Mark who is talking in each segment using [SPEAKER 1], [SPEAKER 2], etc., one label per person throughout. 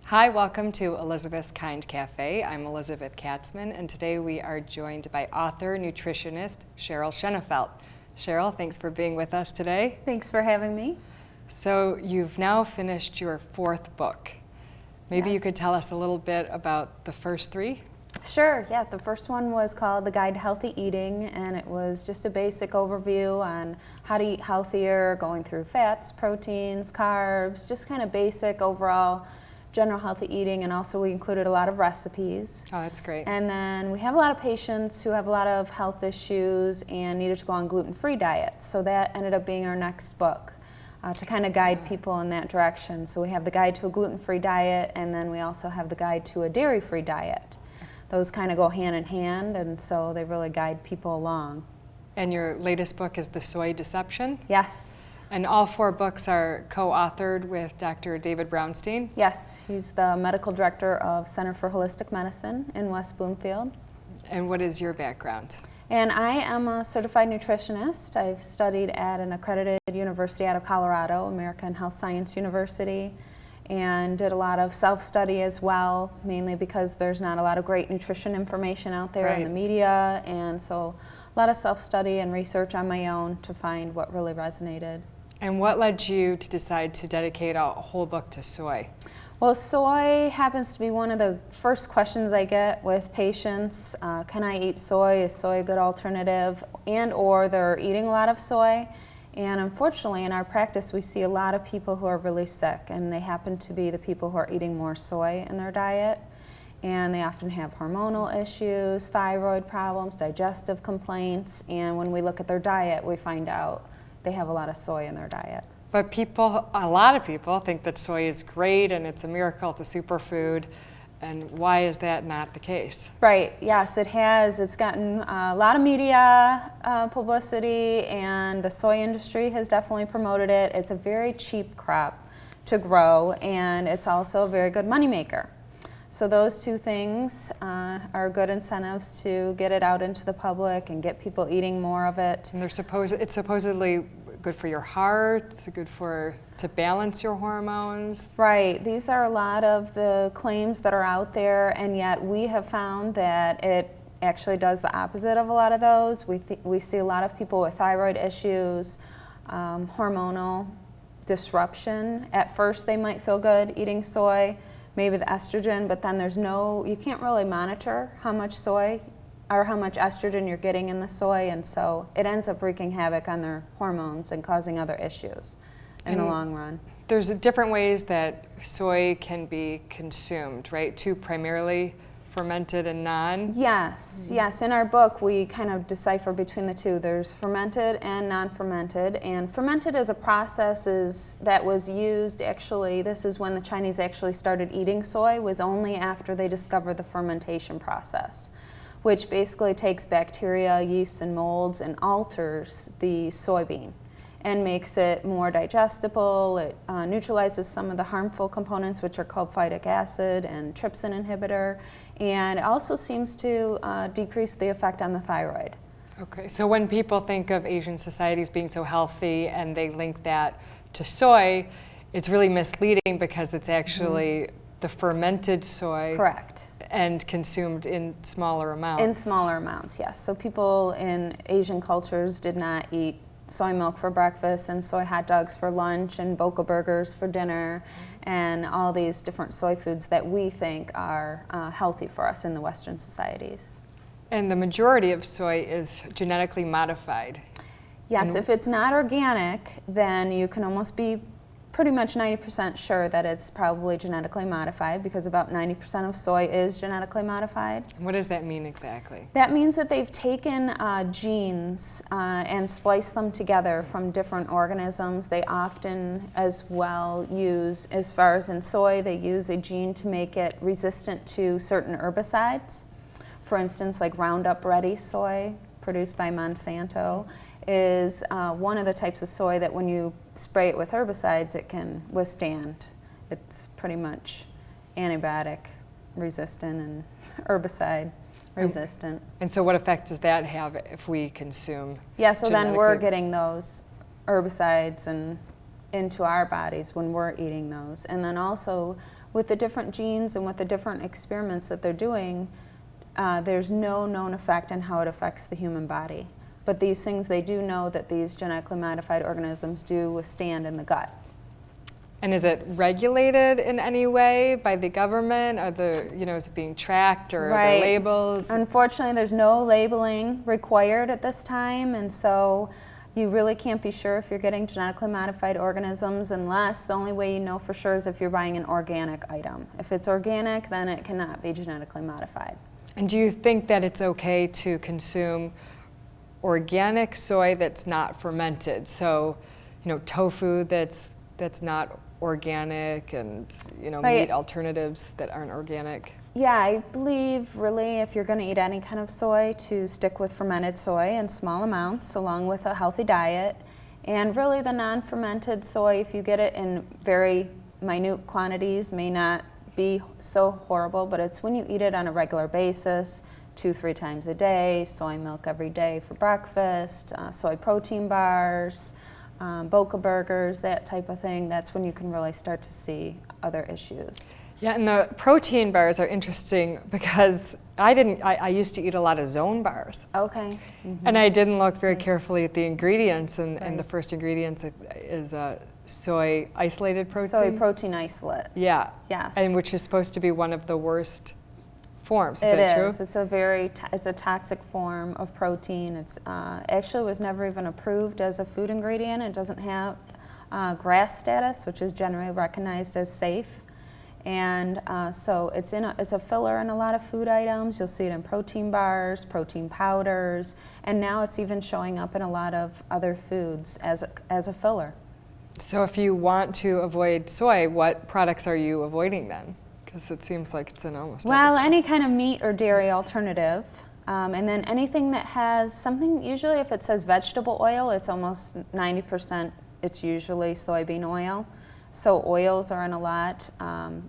[SPEAKER 1] Hi, welcome to Elizabeth's Kind Cafe. I'm Elizabeth Katzman, and today we are joined by author, nutritionist, Sheryl Shenefelt. Sheryl, thanks for being with us today.
[SPEAKER 2] Thanks for having me.
[SPEAKER 1] So you've now finished your fourth book. Maybe you
[SPEAKER 2] Yes.
[SPEAKER 1] could tell us a little bit about the first three?
[SPEAKER 2] Sure, yeah. The first one was called The Guide to Healthy Eating, and it was just a basic overview on how to eat healthier, going through fats, proteins, carbs, just kind of basic overall general healthy eating, and also we included a lot of recipes.
[SPEAKER 1] Oh, that's great.
[SPEAKER 2] And then we have a lot of patients who have a lot of health issues and needed to go on gluten-free diets, so that ended up being our next book. To kind of guide people in that direction. So we have the guide to a gluten-free diet, and then we also have the guide to a dairy-free diet. Those kind of go hand in hand, and so they really guide people along.
[SPEAKER 1] And your latest book is The Soy Deception?
[SPEAKER 2] Yes.
[SPEAKER 1] And all four books are co-authored with Dr. David Brownstein?
[SPEAKER 2] Yes, he's the medical director of Center for Holistic Medicine in West Bloomfield.
[SPEAKER 1] And what is your background?
[SPEAKER 2] And I am a certified nutritionist. I've studied at an accredited university out of Colorado, American Health Science University, and did a lot of self-study as well, mainly because there's not a lot of great nutrition information out there in the media, and so a lot of self-study and research on my own to find what really resonated.
[SPEAKER 1] And what led you to decide to dedicate a whole book to soy?
[SPEAKER 2] Well, soy happens to be one of the first questions I get with patients. Can I eat soy? Is soy a good alternative? And or they're eating a lot of soy. And unfortunately, in our practice, we see a lot of people who are really sick, and they happen to be the people who are eating more soy in their diet. And they often have hormonal issues, thyroid problems, digestive complaints, and when we look at their diet, we find out they have a lot of soy in their diet.
[SPEAKER 1] But a lot of people think that soy is great and it's a miracle, it's a superfood. And why is that not the case?
[SPEAKER 2] Right, yes, it has. It's gotten a lot of media publicity, and the soy industry has definitely promoted it. It's a very cheap crop to grow, and it's also a very good moneymaker. So those two things are good incentives to get it out into the public and get people eating more of it.
[SPEAKER 1] And it's supposedly good for your heart, it's good to balance your hormones.
[SPEAKER 2] Right. These are a lot of the claims that are out there, and yet we have found that it actually does the opposite of a lot of those. We see a lot of people with thyroid issues, hormonal disruption. At first they might feel good eating soy, maybe the estrogen, but then you can't really monitor how much soy or how much estrogen you're getting in the soy, and so it ends up wreaking havoc on their hormones and causing other issues in the long run.
[SPEAKER 1] There's different ways that soy can be consumed, right? Two primarily, fermented and non?
[SPEAKER 2] Yes, yes. In our book, we kind of decipher between the two. There's fermented and non-fermented, and fermented is a process that was used, actually, this is when the Chinese actually started eating soy, was only after they discovered the fermentation process, which basically takes bacteria, yeast, and molds and alters the soybean and makes it more digestible. It neutralizes some of the harmful components, which are called phytic acid and trypsin inhibitor, and it also seems to decrease the effect on the thyroid.
[SPEAKER 1] Okay, so when people think of Asian societies being so healthy and they link that to soy, it's really misleading because it's actually the fermented soy.
[SPEAKER 2] Correct.
[SPEAKER 1] And consumed in smaller amounts.
[SPEAKER 2] In smaller amounts, yes. So people in Asian cultures did not eat soy milk for breakfast and soy hot dogs for lunch and boca burgers for dinner and all these different soy foods that we think are healthy for us in the Western societies.
[SPEAKER 1] And the majority of soy is genetically modified.
[SPEAKER 2] Yes, if it's not organic, then you can almost be pretty much 90% sure that it's probably genetically modified, because about 90% of soy is genetically modified.
[SPEAKER 1] What does that mean exactly?
[SPEAKER 2] That means that they've taken genes and spliced them together from different organisms. They often as well use, as far as in soy, they use a gene to make it resistant to certain herbicides. For instance, like Roundup Ready soy, produced by Monsanto, is one of the types of soy that when you spray it with herbicides, it can withstand. It's pretty much antibiotic resistant and herbicide resistant.
[SPEAKER 1] And so what effect does that have if we consume?
[SPEAKER 2] Yeah, so then we're getting those herbicides and into our bodies when we're eating those. And then also with the different genes and with the different experiments that they're doing, there's no known effect on how it affects the human body. But these things, they do know that these genetically modified organisms do withstand in the gut.
[SPEAKER 1] And is it regulated in any way by the government? Are the, is it being tracked, or are there labels?
[SPEAKER 2] Unfortunately, there's no labeling required at this time, and so you really can't be sure if you're getting genetically modified organisms unless the only way you know for sure is if you're buying an organic item. If it's organic, then it cannot be genetically modified.
[SPEAKER 1] And do you think that it's okay to consume organic soy that's not fermented? So, tofu that's not organic, and meat alternatives that aren't organic.
[SPEAKER 2] Yeah, I believe really if you're going to eat any kind of soy, to stick with fermented soy in small amounts along with a healthy diet. And really the non-fermented soy, if you get it in very minute quantities, may not be so horrible, but it's when you eat it on a regular basis, 2-3 times a day, soy milk every day for breakfast, soy protein bars, Boca burgers, that type of thing, that's when you can really start to see other issues.
[SPEAKER 1] Yeah, and the protein bars are interesting because I used to eat a lot of Zone bars.
[SPEAKER 2] Okay.
[SPEAKER 1] And I didn't look very carefully at the ingredients, and the first ingredient is soy isolated protein.
[SPEAKER 2] Soy protein isolate.
[SPEAKER 1] Yeah.
[SPEAKER 2] Yes.
[SPEAKER 1] And which is supposed to be one of the worst forms. Is that true?
[SPEAKER 2] It is. It's a toxic form of protein. It's actually was never even approved as a food ingredient. It doesn't have GRAS status, which is generally recognized as safe. And so it's a filler in a lot of food items. You'll see it in protein bars, protein powders, and now it's even showing up in a lot of other foods as a filler. So
[SPEAKER 1] if you want to avoid soy, what products are you avoiding then? Because it seems like it's in almost everything.
[SPEAKER 2] Any kind of meat or dairy alternative. And then anything that has something, usually if it says vegetable oil, it's almost 90%, it's usually soybean oil. So oils are in a lot.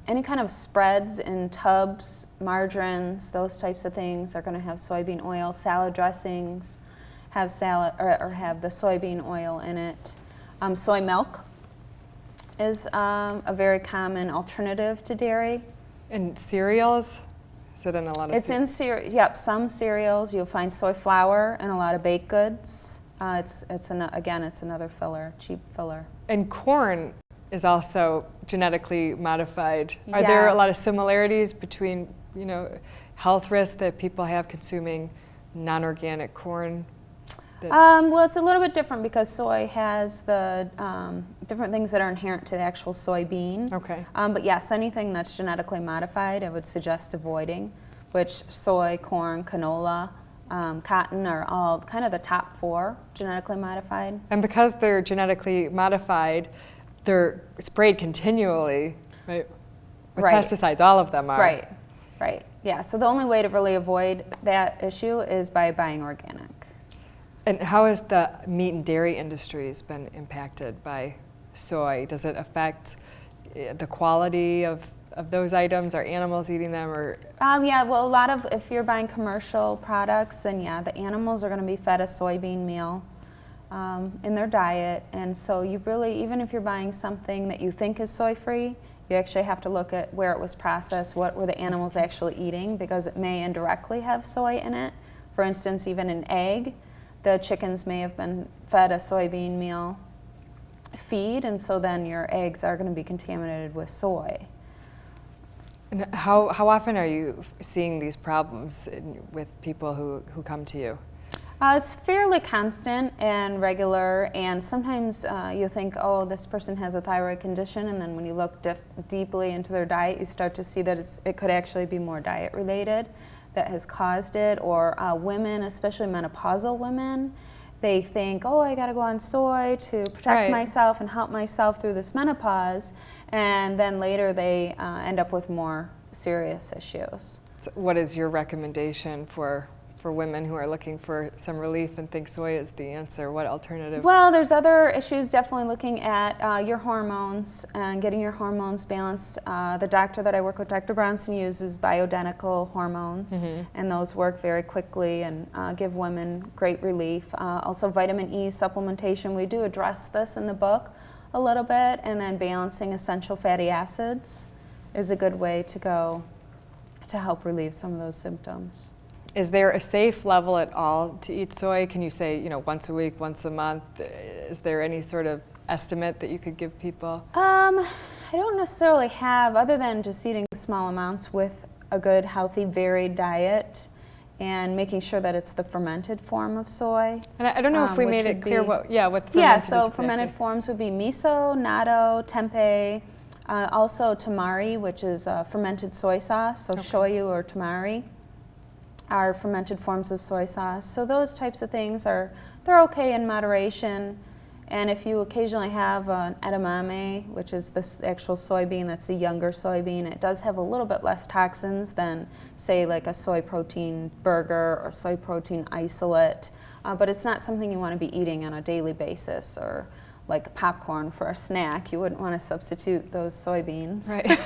[SPEAKER 2] Any kind of spreads in tubs, margarines, those types of things are going to have soybean oil. Salad dressings have or have the soybean oil in it. Soy milk is a very common alternative to dairy.
[SPEAKER 1] And cereals? Is it in a lot of
[SPEAKER 2] It's in some cereals. You'll find soy flour and a lot of baked goods. Again, it's another filler, cheap filler.
[SPEAKER 1] And corn is also genetically modified. Are there a lot of similarities between, health risks that people have consuming non-organic corn?
[SPEAKER 2] Well, it's a little bit different because soy has the different things that are inherent to the actual soybean.
[SPEAKER 1] Okay.
[SPEAKER 2] But yes, anything that's genetically modified, I would suggest avoiding, which soy, corn, canola, cotton are all kind of the top 4 genetically modified.
[SPEAKER 1] And because they're genetically modified, they're sprayed continually, right? With pesticides, all of them are.
[SPEAKER 2] Right. Yeah, so the only way to really avoid that issue is by buying organic.
[SPEAKER 1] And how has the meat and dairy industries been impacted by soy? Does it affect the quality of those items? Are animals eating them?
[SPEAKER 2] Yeah, well, if you're buying commercial products, then yeah, the animals are going to be fed a soybean meal in their diet. And so you really, even if you're buying something that you think is soy-free, you actually have to look at where it was processed, what were the animals actually eating, because it may indirectly have soy in it. For instance, even an egg, the chickens may have been fed a soybean meal feed, and so then your eggs are going to be contaminated with soy.
[SPEAKER 1] And how often are you seeing these problems with people who come to you?
[SPEAKER 2] It's fairly constant and regular, and sometimes you think, oh, this person has a thyroid condition, and then when you look deeply into their diet, you start to see that it could actually be more diet related that has caused it. Or women, especially menopausal women, they think, oh, I got to go on soy to protect myself and help myself through this menopause, and then later they end up with more serious issues.
[SPEAKER 1] So what is your recommendation for women who are looking for some relief and think soy is the answer? What alternative?
[SPEAKER 2] Well, there's other issues, definitely looking at your hormones and getting your hormones balanced. The doctor that I work with, Dr. Bronson, uses bioidentical hormones, and those work very quickly and give women great relief. Also vitamin E supplementation, we do address this in the book. a little bit, and then balancing essential fatty acids is a good way to go to help relieve some of those symptoms.
[SPEAKER 1] Is there a safe level at all to eat soy? Can you say, once a week, once a month? Is there any sort of estimate that you could give people?
[SPEAKER 2] I don't necessarily have, other than just eating small amounts with a good, healthy, varied diet and making sure that it's the fermented form of soy.
[SPEAKER 1] And I don't know if we made it clear what fermented
[SPEAKER 2] Yeah,
[SPEAKER 1] is
[SPEAKER 2] so
[SPEAKER 1] exactly.
[SPEAKER 2] fermented forms would be miso, natto, tempeh, also tamari, which is fermented soy sauce, so shoyu or tamari are fermented forms of soy sauce. So those types of things they're okay in moderation. And if you occasionally have an edamame, which is the actual soybean, that's the younger soybean, it does have a little bit less toxins than, say, like a soy protein burger or soy protein isolate. But it's not something you want to be eating on a daily basis, or like popcorn for a snack. You wouldn't want to substitute those soybeans.
[SPEAKER 1] Right.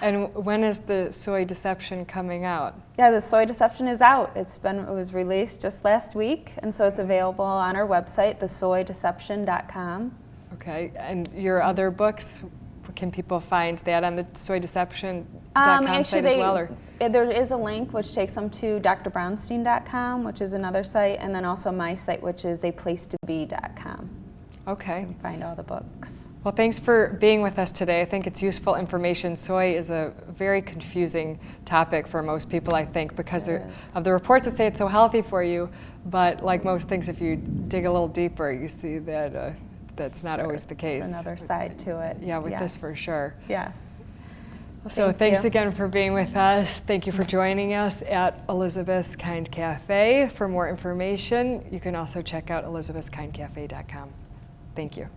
[SPEAKER 1] And when is the Soy Deception coming out?
[SPEAKER 2] Yeah, the Soy Deception is out. It was released just last week, and so it's available on our website, thesoydeception.com.
[SPEAKER 1] Okay, and your other books, can people find that on the soydeception.com site as well? Or?
[SPEAKER 2] There is a link which takes them to drbrownstein.com, which is another site, and then also my site, which is aplacetobe.com.
[SPEAKER 1] Okay.
[SPEAKER 2] You can find all the books.
[SPEAKER 1] Well, thanks for being with us today. I think it's useful information. Soy is a very confusing topic for most people, I think, because of the reports that say it's so healthy for you. But like most things, if you dig a little deeper, you see that that's not always the case.
[SPEAKER 2] There's another side to it.
[SPEAKER 1] Yeah, with this for sure.
[SPEAKER 2] Yes. Well,
[SPEAKER 1] so thanks again for being with us. Thank you for joining us at Elizabeth's Kind Cafe. For more information, you can also check out elizabethskindcafe.com. Thank you.